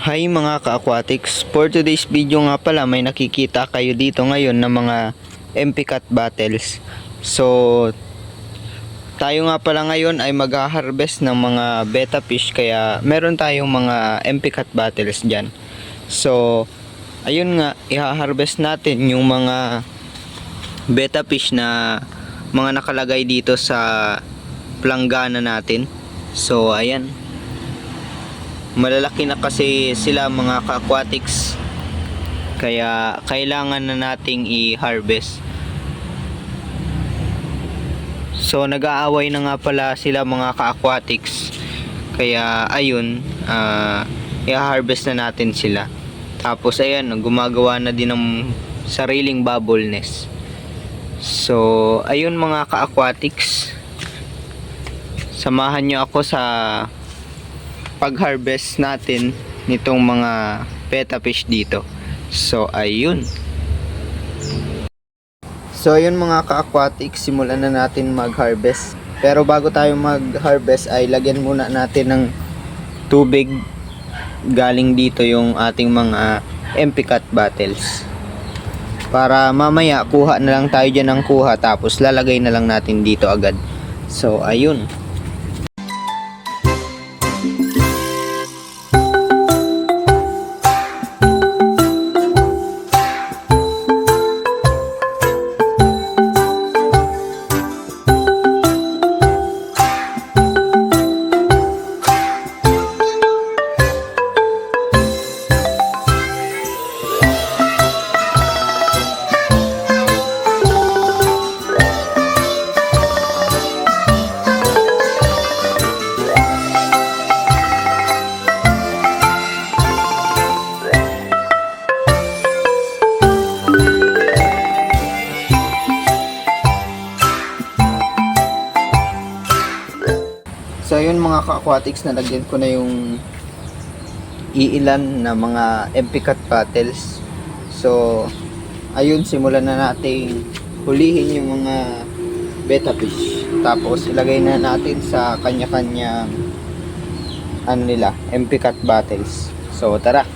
Hi mga ka-aquatics, for today's video nga pala may nakikita kayo dito ngayon na mga MP Cat battles. So tayo nga pala ngayon ay mag-harvest ng mga betta fish, kaya meron tayong mga MP Cat battles dyan. So ayun nga, i-harvest natin yung mga betta fish na mga nakalagay dito sa planggana natin. So ayan, malalaki na kasi sila mga ka-aquatics, kaya kailangan na nating i-harvest. So nag-aaway na nga pala sila mga ka-aquatics, kaya ayun, i-harvest na natin sila. Tapos ayan, gumagawa na din ng sariling bubble nest. So ayun mga ka-aquatics, samahan nyo ako sa pag-harvest natin nitong mga betta fish dito. So ayun. So ayun mga ka-aquatics, simulan na natin mag-harvest. Pero bago tayo mag-harvest ay lagyan muna natin ng tubig. Galing dito yung ating mga MP Cat battles. Para mamaya kuha na lang tayo dyan ng kuha, tapos lalagay na lang natin dito agad. So ayun. So ayun mga ka-aquatics, nalagyan ko na yung iilan na mga MP Cat battles. So ayun, simulan na natin hulihin yung mga betta fish. Tapos ilagay na natin sa kanya-kanyang MP Cat battles. So tara.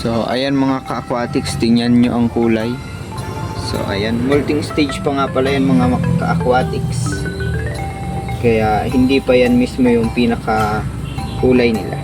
So ayan mga ka-aquatics, tingnan nyo ang kulay. So ayan, molting stage pa nga pala yan mga ka-aquatics, kaya hindi pa yan mismo yung pinaka kulay nila.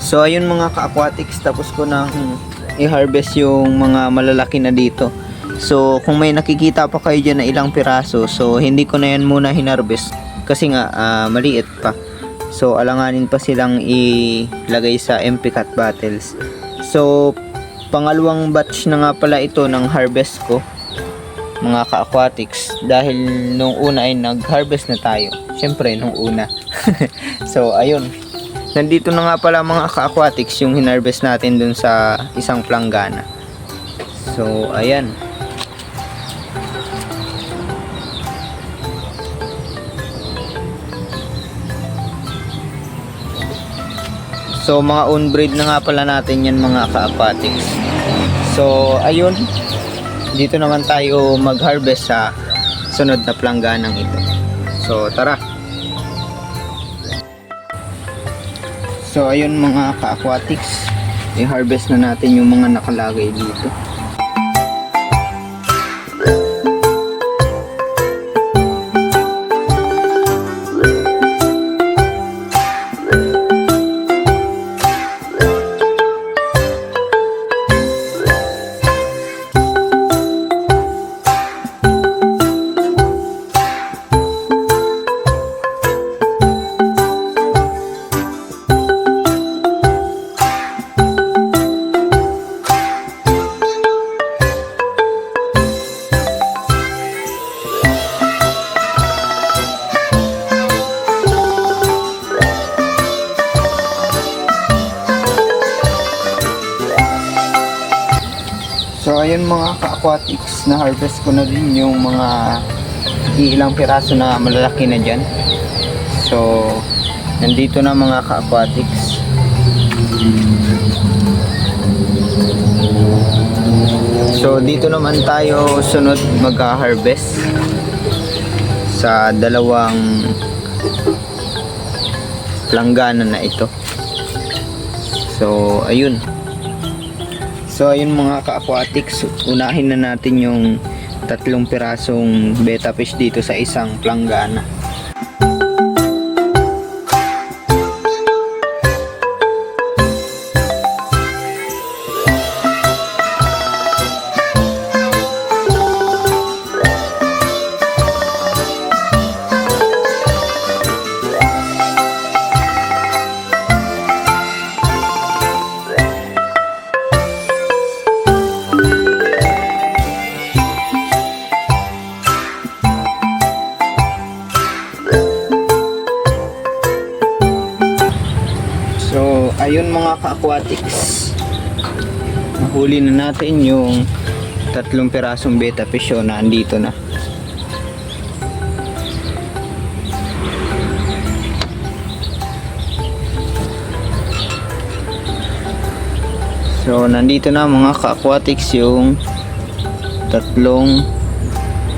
So ayun mga ka-aquatics, tapos ko nang i-harvest yung mga malalaki na dito. So kung may nakikita pa kayo dyan na ilang piraso, so hindi ko na yan muna hinarvest kasi nga maliit pa. So alanganin pa silang ilagay sa MP Cat battles. So pangalawang batch na nga pala ito ng harvest ko mga ka-aquatics, dahil nung una ay nag-harvest na tayo. Syempre nung una. So ayun, nandito na nga pala mga ka-aquatics yung hinarvest natin dun sa isang planggana. So ayan. So mga own breed na nga pala natin yan mga ka-aquatics. So ayun, dito naman tayo mag-harvest sa sunod na plangganang ito. So tara. So ayun mga ka-aquatics, i-harvest na natin yung mga nakalagay dito. So ayun mga ka-aquatics, na harvest ko na din yung mga ilang piraso na malalaki na dyan. So nandito na mga ka-aquatics. So dito naman tayo sunod mag-harvest sa dalawang planggana na ito. So ayun. So ayun mga ka-aquatics, unahin na natin yung 3 pirasong betta fish dito sa isang planggana. So ayun mga ka-aquatics, nahuli na natin yung 3 pirasong betta fish na andito na. So nandito na mga ka-aquatics yung 3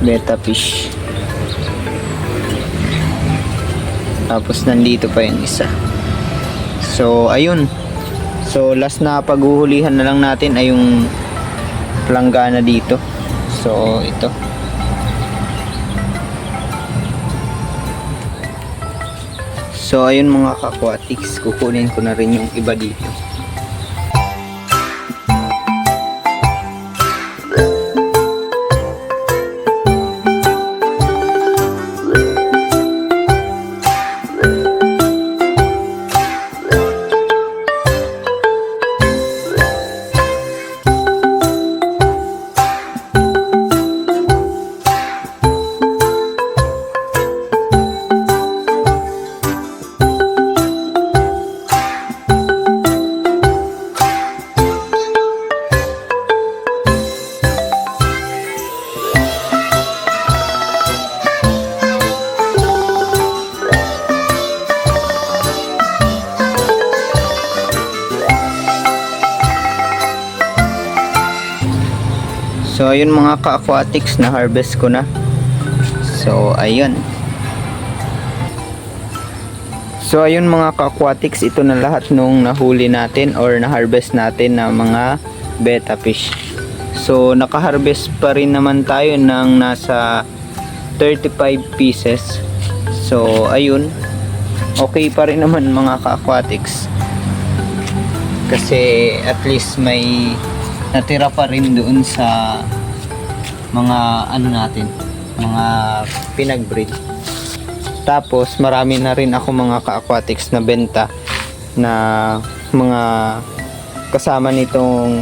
betta fish. Tapos nandito pa yung isa. So ayun. So last na paghuhulihan na lang natin ay yung planggana dito. So ito. So ayun mga ka-aquatics, kukunin ko na rin yung iba dito. So ayun mga ka-aquatics, na harvest ko na. So ayun. So ayun mga ka-aquatics, ito na lahat nung nahuli natin or na-harvest natin na mga betta fish. So naka-harvest pa rin naman tayo ng nasa 35 pieces. So ayun, okay pa rin naman mga ka-aquatics. Kasi at least may natira pa rin doon sa mga ano natin, mga pinag-breed. Tapos marami na rin ako mga ka-aquatics na benta na mga kasama nitong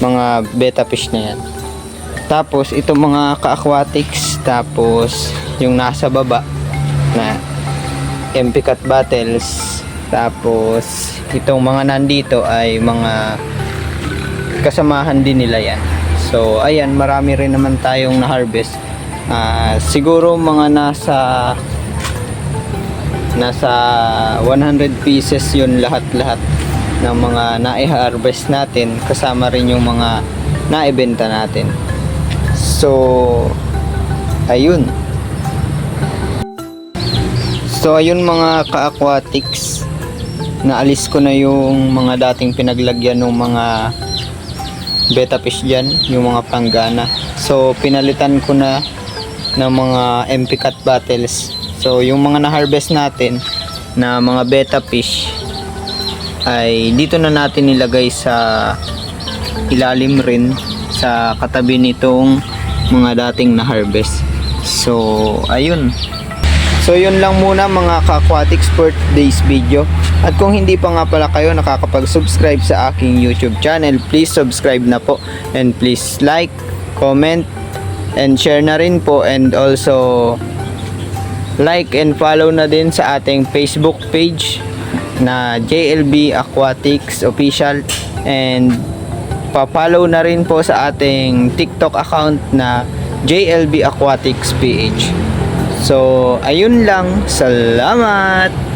mga betta fish na yan. Tapos itong mga ka-aquatics, tapos yung nasa baba na MP cut bottles, tapos itong mga nandito ay mga kasamahan din nila yan. So ayan, marami rin naman tayong na-harvest. Siguro mga nasa 100 pieces yun lahat-lahat ng mga na-harvest natin, kasama rin yung mga naibenta natin. So ayun. So ayun mga ka-aquatics, naalis ko na yung mga dating pinaglagyan ng mga betta fish dyan, yung mga panggana. So pinalitan ko na ng mga MP cut bottles. So yung mga na-harvest natin na mga betta fish ay dito na natin nilagay sa ilalim rin sa katabi nitong mga dating na-harvest. So ayun. So yun lang muna mga ka-aquatics for today's video. At kung hindi pa nga pala kayo nakakapag-subscribe sa aking YouTube channel, please subscribe na po. And please like, comment, and share na rin po. And also like and follow na din sa ating Facebook page na JLB Aquatics Official. And pa-follow na rin po sa ating TikTok account na JLB Aquatics PH. So, ayun lang. Salamat!